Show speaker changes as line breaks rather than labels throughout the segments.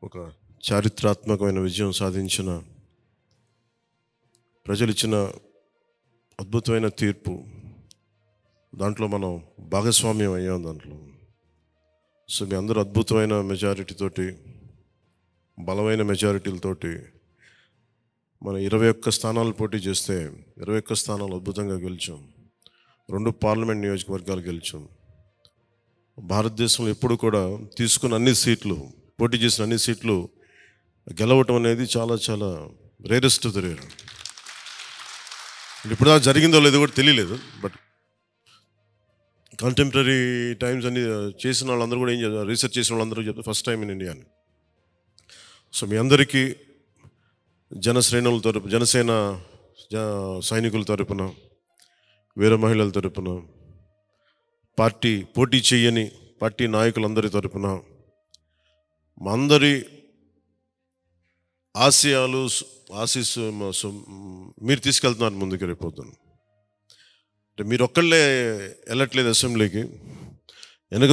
ఒక చారిత్రాత్మకమైన విజయం సాధించిన ప్రజలు ఇచ్చిన అద్భుతమైన తీర్పు, దాంట్లో మనం భాగస్వామ్యం అయ్యాం దాంట్లో. సో మీ అందరూ అద్భుతమైన మెజారిటీతోటి, బలమైన మెజారిటీలతోటి మనం 21 స్థానాలు పోటీ చేస్తే 21 స్థానాలు అద్భుతంగా గెలిచాం. 2 పార్లమెంట్ నియోజకవర్గాలు గెలిచాం. భారతదేశంలో ఎప్పుడు కూడా తీసుకున్న అన్ని సీట్లు, పోటీ చేసిన అన్ని సీట్లు గెలవటం అనేది చాలా చాలా రేరెస్ట్ ఆఫ్ ద రేర్. ఇప్పుడు దాకా జరిగిందో లేదో కూడా తెలియలేదు. బట్ కంటెంపరీ టైమ్స్ అన్ని చేసిన వాళ్ళందరూ కూడా ఏం చేస్తారు, రీసెర్చ్ చేసిన వాళ్ళందరూ చెప్తారు ఫస్ట్ టైం ఇన్ ఇండియా అని. సో మీ అందరికీ జనసేన సైనికుల తరపున, వీర మహిళల తరపున, పోటీ చేయని పార్టీ నాయకులందరి తరపున, మా అందరి ఆశీస్సు మీరు తీసుకెళ్తున్నారు ముందుకు రేపొద్దున. అంటే మీరు ఒక్కళ్ళే వెళ్ళట్లేదు అసెంబ్లీకి. వెనక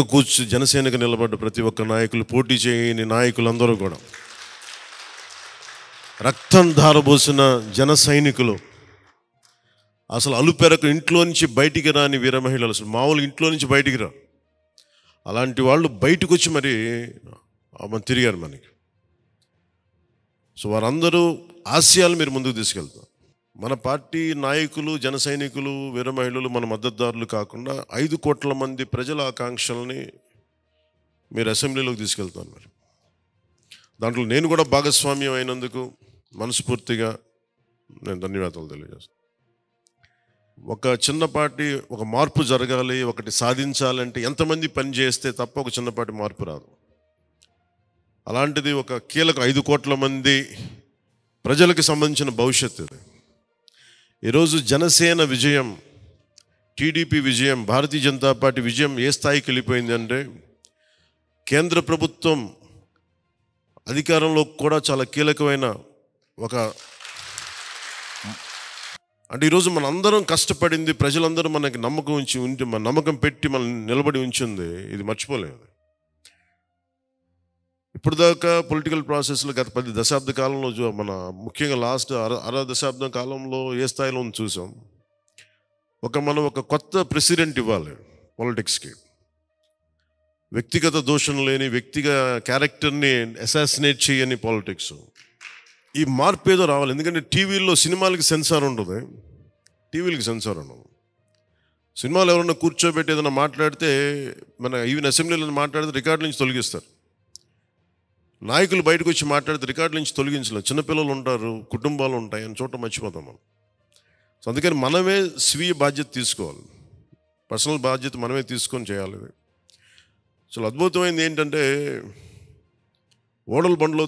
జనసేనకు నిలబడ్డ ప్రతి ఒక్క నాయకులు, పోటీ చేయని నాయకులందరూ కూడా, రక్తం ధారబోసిన జన సైనికులు, అసలు అలుపెరకు ఇంట్లో నుంచి బయటికి రాని వీర మహిళలు, అసలు మామూలు ఇంట్లో నుంచి బయటికి రా, అలాంటి వాళ్ళు బయటకు వచ్చి మరి తిరిగారు మనకి. సో వారందరూ ఆశయాలు మీరు ముందుకు తీసుకెళ్తారు. మన పార్టీ నాయకులు, జన సైనికులు, వీర మహిళలు మన మద్దతుదారులు కాకుండా 5 కోట్ల మంది ప్రజల ఆకాంక్షల్ని మీరు అసెంబ్లీలోకి తీసుకెళ్తాను. మరి దాంట్లో నేను కూడా భాగస్వామ్యం అయినందుకు మనస్ఫూర్తిగా నేను ధన్యవాదాలు తెలియజేస్తాను. ఒక చిన్నపాటి ఒక మార్పు జరగాలి, ఒకటి సాధించాలంటే ఎంతమంది పని చేస్తే తప్ప ఒక చిన్నపాటి మార్పు రాదు. అలాంటిది ఒక కీలక 5 కోట్ల మంది ప్రజలకు సంబంధించిన భవిష్యత్తు. ఈరోజు జనసేన విజయం, టీడీపీ విజయం, భారతీయ జనతా పార్టీ విజయం ఏ స్థాయికి వెళ్ళిపోయింది అంటే, కేంద్ర ప్రభుత్వం అధికారంలో కూడా చాలా కీలకమైన అంటే ఈరోజు మన అందరం కష్టపడింది, ప్రజలందరూ మనకి నమ్మకం పెట్టి మనం నిలబడి ఉంచింది, ఇది మర్చిపోలేదు. ఇప్పుడు దాకా పొలిటికల్ ప్రాసెస్లో గత 10 దశాబ్ద కాలంలో మన ముఖ్యంగా లాస్ట్ అర దశాబ్దం కాలంలో ఏ స్థాయిలో ఉంది చూసాం. మనం ఒక కొత్త ప్రెసిడెంట్ ఇవ్వాలి పాలిటిక్స్కి. వ్యక్తిగత దోషం లేని, క్యారెక్టర్ని అసాసినేట్ చేయని పాలిటిక్స్. ఈ మార్పు ఏదో రావాలి. ఎందుకంటే టీవీల్లో సినిమాలకి సెన్సార్ ఉంటుంది, టీవీలకి సెన్సార్ ఉండదు. సినిమాలు ఎవరన్నా కూర్చోబెట్టి ఏదైనా మాట్లాడితే, ఈవెన్ అసెంబ్లీలో మాట్లాడితే రికార్డు నుంచి తొలగిస్తారు. నాయకులు బయటకు వచ్చి మాట్లాడితే రికార్డు నుంచి తొలగించలేదు. చిన్నపిల్లలు ఉంటారు, కుటుంబాలు ఉంటాయి, అని చోట మర్చిపోతాం మనం. సో అందుకని మనమే స్వీయ బాధ్యత తీసుకోవాలి, పర్సనల్ బాధ్యత మనమే తీసుకొని చేయాలి. చాలా అద్భుతమైనది ఏంటంటే, బండ్లు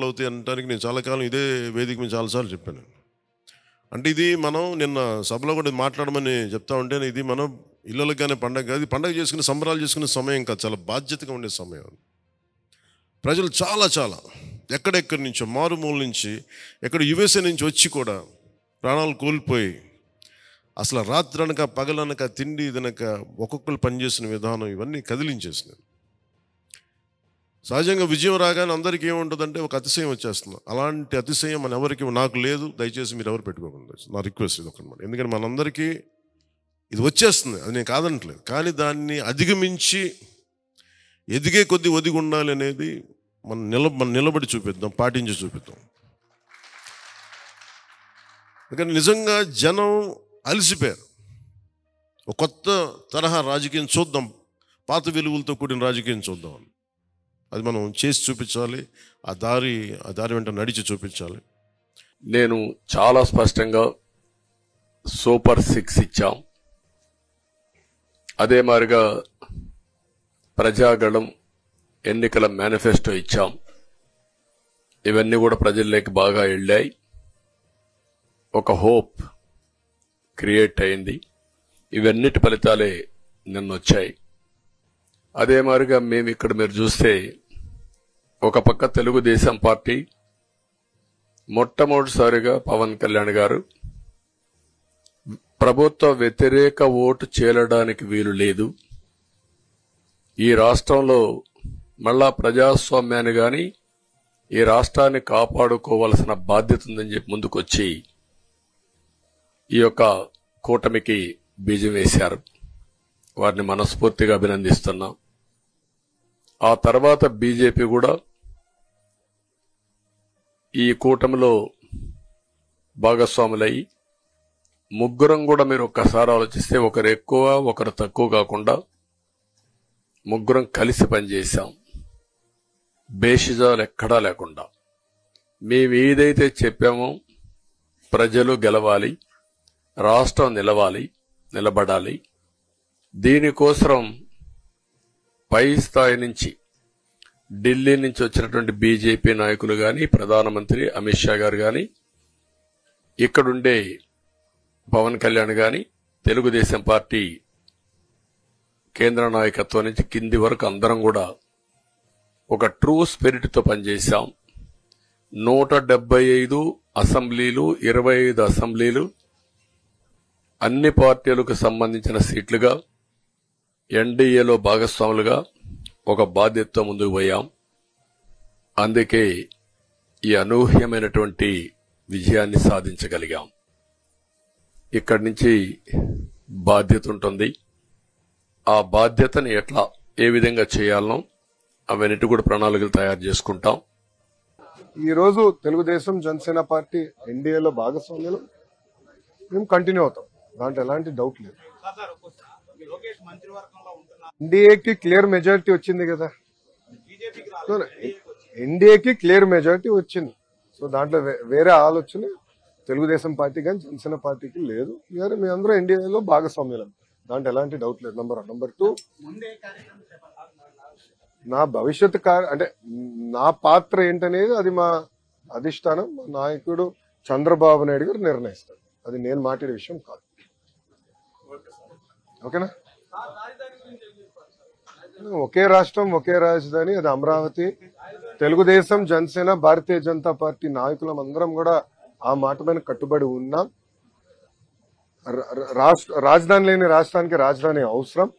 అవుతాయి అనడానికి నేను చాలా కాలం ఇదే వేదిక మీద చాలాసార్లు చెప్పాను. అంటే ఇది మనం నిన్న సభలో కూడా మాట్లాడమని చెప్తా ఉంటే, ఇది మనం ఇళ్ళకి కానీ పండగ కాదు, పండగ చేసుకునే సంబరాలు చేసుకునే సమయం కాదు, చాలా బాధ్యతగా ఉండే సమయం. ప్రజలు చాలా ఎక్కడెక్కడి నుంచో, మారుమూల నుంచి, ఎక్కడ యుఎస్ఏ నుంచి వచ్చి కూడా ప్రాణాలు కోల్పోయి, అసలు రాత్రనక పగలనక తిండి తినక ఒక్కొక్కరు పనిచేసిన విధానం ఇవన్నీ కదిలించేసినాయి. సహజంగా విజయం రాగానే అందరికీ ఏముంటుందంటే ఒక అతిశయం వచ్చేస్తుంది. అలాంటి అతిశయం నాకు లేదు, దయచేసి మీరు ఎవరు పెట్టుకోకుండా, నా రిక్వెస్ట్ ఇది ఒకనమాట. ఎందుకంటే మనందరికీ ఇది వచ్చేస్తుంది, అది నేను కాదనట్లేదు. కానీ దాన్ని అధిగమించి ఎదిగే కొద్దీ ఒదిగి ఉండాలి అనేది మనం నిలబడి చూపిద్దాం, పాటించి చూపిద్దాం. ఎందుకంటే నిజంగా జనం అలసిపోయారు. ఒక కొత్త తరహా రాజకీయం చూద్దాం, పాత విలువలతో కూడిన రాజకీయం చూద్దాం. అది మనం చేసి చూపించాలి, ఆ దారి వెంట నడిచి చూపించాలి.
నేను చాలా స్పష్టంగా సూపర్ 6 ఇచ్చాం. అదే మాదిరిగా ప్రజాగళం ఎన్నికల మేనిఫెస్టో ఇచ్చాం. ఇవన్నీ కూడా ప్రజల్లోకి బాగా వెళ్ళాయి. ఒక హోప్ క్రియేట్ అయింది. ఇవన్నిటి ఫలితాలే నిన్నొచ్చాయి. అదే మాదిరిగా మేము ఇక్కడ మీరు చూస్తే, ఒక పక్క తెలుగుదేశం పార్టీ మొట్టమొదటిసారిగా పవన్ కళ్యాణ్ గారు ప్రభుత్వ వ్యతిరేక ఓటు చేరడానికి వీలు లేదు, ఈ రాష్ట్రంలో మళ్ళా ప్రజాస్వామ్యాన్ని గాని ఈ రాష్ట్రాన్ని కాపాడుకోవాల్సిన బాధ్యత ఉందని చెప్పి ముందుకొచ్చి ఈ యొక్క కూటమికి బీజం వేశారు. వారిని మనస్ఫూర్తిగా అభినందిస్తున్నాం. ఆ తర్వాత బీజేపీ కూడా ఈ కూటమిలో భాగస్వాములయ్యి ముగ్గురం కూడా మీరు ఒక్కసారి ఆలోచిస్తే ఒకరు ఎక్కువ ఒకరు తక్కువ కాకుండా ముగ్గురం కలిసి పనిచేశాం. బేషిజాలు ఎక్కడా లేకుండా మేము ఏదైతే చెప్పామో ప్రజలు గెలవాలి, రాష్ట్రం నిలబడాలి, దీనికోసం పై స్థాయి నుంచి ఢిల్లీ నుంచి వచ్చినటువంటి బీజేపీ నాయకులు గాని, ప్రధానమంత్రి అమిత్ షా గారు గాని, ఇక్కడుండే పవన్ కళ్యాణ్ గాని, తెలుగుదేశం పార్టీ కేంద్ర నాయకత్వం నుంచి కింది వరకు అందరం కూడా ఒక ట్రూ స్పిరిట్ తో పనిచేశాం. 175 అసెంబ్లీలు, 25 అసెంబ్లీలు అన్ని పార్టీలకు సంబంధించిన సీట్లుగా ఎన్డీఏలో భాగస్వాములుగా ఒక బాధ్యతతో ముందుకు పోయాం. అందుకే ఈ అనూహ్యమైనటువంటి విజయాన్ని సాధించగలిగాం. ఇక్కడి నుంచి బాధ్యత ఉంటుంది. ఆ బాధ్యతని ఏ విధంగా చేయాలనో అవన్నిటి కూడా ప్రణాళికలు తయారు చేసుకుంటాం.
ఈ రోజు తెలుగుదేశం జనసేన పార్టీ ఎన్డీఏలో భాగస్వామ్యంలో మేము కంటిన్యూ అవుతాం. దాంట్లో ఎలాంటి డౌట్ లేదు. ఎన్డీఏకి క్లియర్ మెజారిటీ వచ్చింది కదా, ఎన్డీఏకి క్లియర్ మెజారిటీ వచ్చింది. సో దాంట్లో వేరే ఆలోచన తెలుగుదేశం పార్టీ కానీ జనసేన పార్టీకి లేదు. మీ అందరూ ఎన్డీఏలో భాగస్వామ్యం, దాంట్లో ఎలాంటి డౌట్ లేదు. నంబర్ 1. నంబర్ 2, నా భవిష్యత్ అంటే నా పాత్ర ఏంటనేది అది మా అధిష్టానం, మా నాయకుడు చంద్రబాబు నాయుడు గారు నిర్ణయిస్తారు. అది నేను మాట్లాడే విషయం కాదు. ఓకేనా? ఒకే రాష్ట్రం ఒకే రాజధాని, అది అమరావతి. తెలుగుదేశం జనసేన భారతీయ జనతా పార్టీ నాయకులం అందరం కూడా ఆ మాట మీద కట్టుబడి ఉన్నాం. రాజధాని లేని రాష్ట్రానికి రాజధాని అవసరం.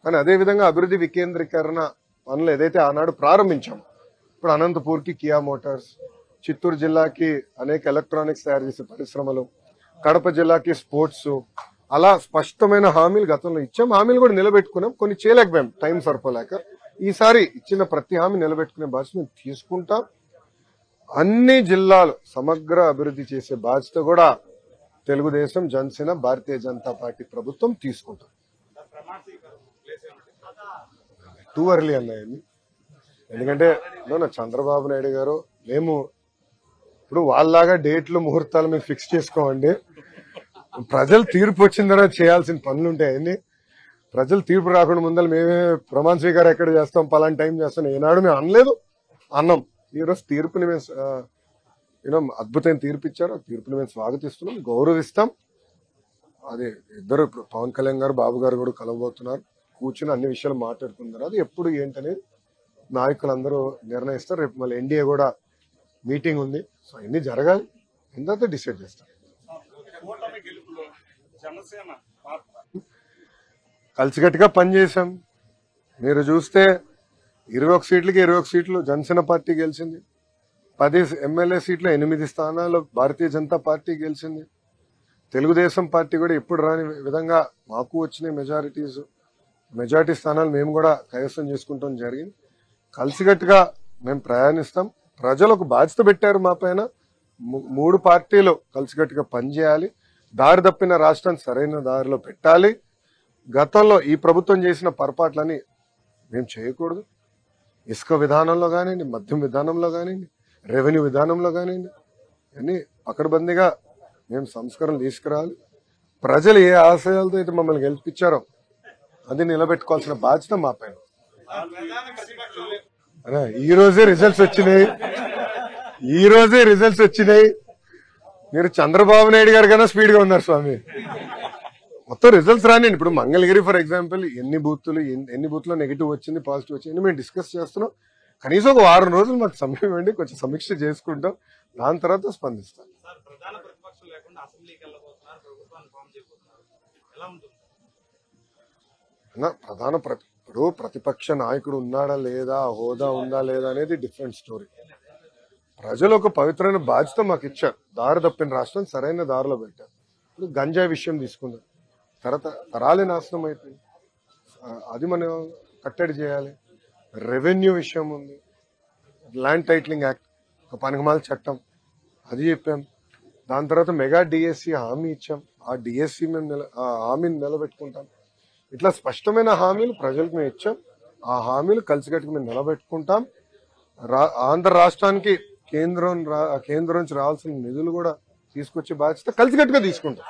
కానీ అదేవిధంగా అభివృద్ధి వికేంద్రీకరణ పనులు ఏదైతే ఆనాడు ప్రారంభించాము, ఇప్పుడు అనంతపూర్కి కియా మోటార్స్, చిత్తూరు జిల్లాకి అనేక ఎలక్ట్రానిక్స్ తయారు చేసే పరిశ్రమలు, కడప జిల్లాకి స్పోర్ట్స్, అలా స్పష్టమైన హామీలు గతంలో ఇచ్చాం. హామీలు కూడా నిలబెట్టుకున్నాం. కొన్ని చేయలేకపోయాం, టైం సరిపోలేక. ఈసారి ఇచ్చిన ప్రతి హామీ నిలబెట్టుకునే బాధ్యత మేము తీసుకుంటాం. అన్ని జిల్లాలు సమగ్ర అభివృద్ధి చేసే బాధ్యత కూడా తెలుగుదేశం జనసేన భారతీయ జనతా పార్టీ ప్రభుత్వం తీసుకుంటాం. టూ ఎర్లీ అన్నాయండి. ఎందుకంటే చంద్రబాబు నాయుడు గారు మేము ఇప్పుడు వాళ్ళలాగా డేట్లు ముహూర్తాలు మేము ఫిక్స్ చేసుకోమండి. ప్రజలు తీర్పు వచ్చిన తర్వాత చేయాల్సిన పనులు ఉంటాయండి. ప్రజలు తీర్పు రాకుండా ముందర మేమే ప్రమాణ స్వీకారం ఎక్కడ చేస్తాం, పలానా టైం చేస్తాం ఏనాడు మేము అనలేదు, అన్నాం. ఈరోజు తీర్పుని మేము అద్భుతమైన తీర్పు ఇచ్చారు. ఆ తీర్పుని మేము స్వాగతిస్తున్నాం, గౌరవిస్తాం. అది ఇద్దరు పవన్ కళ్యాణ్ గారు, బాబు గారు కూడా కలవబోతున్నారు. కూర్చుని అన్ని విషయాలు మాట్లాడుతున్నారు. అది ఎప్పుడు ఏంటనేది నాయకులందరూ నిర్ణయిస్తారు. రేపు మళ్ళీ ఎన్డీఏ కూడా మీటింగ్ ఉంది. సో అన్ని జరగాలి, తర్వాత డిసైడ్ చేస్తారు. కలిసికట్టుగా పనిచేశాం. మీరు చూస్తే 21 సీట్లకి 21 సీట్లు జనసేన పార్టీ గెలిచింది. 10 ఎమ్మెల్యే సీట్లు 8 స్థానాలు భారతీయ జనతా పార్టీ గెలిచింది. తెలుగుదేశం పార్టీ కూడా ఎప్పుడు రాని విధంగా మాకు వచ్చిన మెజారిటీ స్థానాలు మేము కూడా కైవసం చేసుకుంటాం జరిగింది. కలిసికట్టుగా మేము ప్రయాణిస్తాం. ప్రజలకు బాధ్యత పెట్టారు మా పైన. 3 పార్టీలు కలిసికట్టుగా పనిచేయాలి. దారి తప్పిన రాష్ట్రాన్ని సరైన దారిలో పెట్టాలి. గతంలో ఈ ప్రభుత్వం చేసిన పొరపాట్లని మేము చేయకూడదు. ఇసుక విధానంలో కానివ్వండి, మద్యం విధానంలో కానివ్వండి, రెవెన్యూ విధానంలో కానివ్వండి, అన్ని పకడ్బందీగా మేము సంస్కరణలు తీసుకురావాలి. ప్రజలు ఏ ఆశయాలతో అయితే మమ్మల్ని గెలిపించారో అది నిలబెట్టుకోవాల్సిన బాధ్యత మా పైన. ఈ రోజే రిజల్ట్స్ వచ్చినాయి. మీరు చంద్రబాబు నాయుడు గారు కన్నా స్పీడ్ గా ఉన్నారు స్వామి. మొత్తం రిజల్ట్స్ రానివ్వండి. ఇప్పుడు మంగళగిరి ఫర్ ఎగ్జాంపుల్ ఎన్ని బూత్లో నెగిటివ్ వచ్చింది, పాజిటివ్ వచ్చింది మేము డిస్కస్ చేస్తున్నాం. కనీసం ఒక 6 రోజులు మాకు సమయం ఇవ్వండి, కొంచెం సమీక్ష చేసుకుంటాం. దాని తర్వాత స్పందిస్తాం. ఇప్పుడు ప్రతిపక్ష నాయకుడు ఉన్నాడా లేదా, హోదా ఉందా లేదా అనేది డిఫరెంట్ స్టోరీ. ప్రజలు ఒక పవిత్రమైన బాధ్యత మాకు ఇచ్చారు. దారి తప్పిన రాష్ట్రం సరైన దారిలో పెట్టారు. ఇప్పుడు గంజాయి విషయం తీసుకుందాం. తరాలే నాశనం అయిపోయింది. అది మనం కట్టడి చేయాలి. రెవెన్యూ విషయం ఉంది, ల్యాండ్ టైటిలింగ్ యాక్ట్, ఒక పనికిమాల చట్టం, అది చెప్పాం. దాని తర్వాత మెగా డిఎస్సి హామీ ఇచ్చాం. ఆ డిఎస్సి మేము ఆ హామీని నిలబెట్టుకుంటాం. ఇట్లా స్పష్టమైన హామీలు ప్రజలకు మేము ఇచ్చాం. ఆ హామీలు కలిసికట్టుకు మేము నిలబెట్టుకుంటాం. ఆంధ్ర రాష్ట్రానికి కేంద్రం నుంచి రావాల్సిన నిధులు కూడా తీసుకొచ్చే బాధ్యత కలిసికట్టుగా తీసుకుంటాం.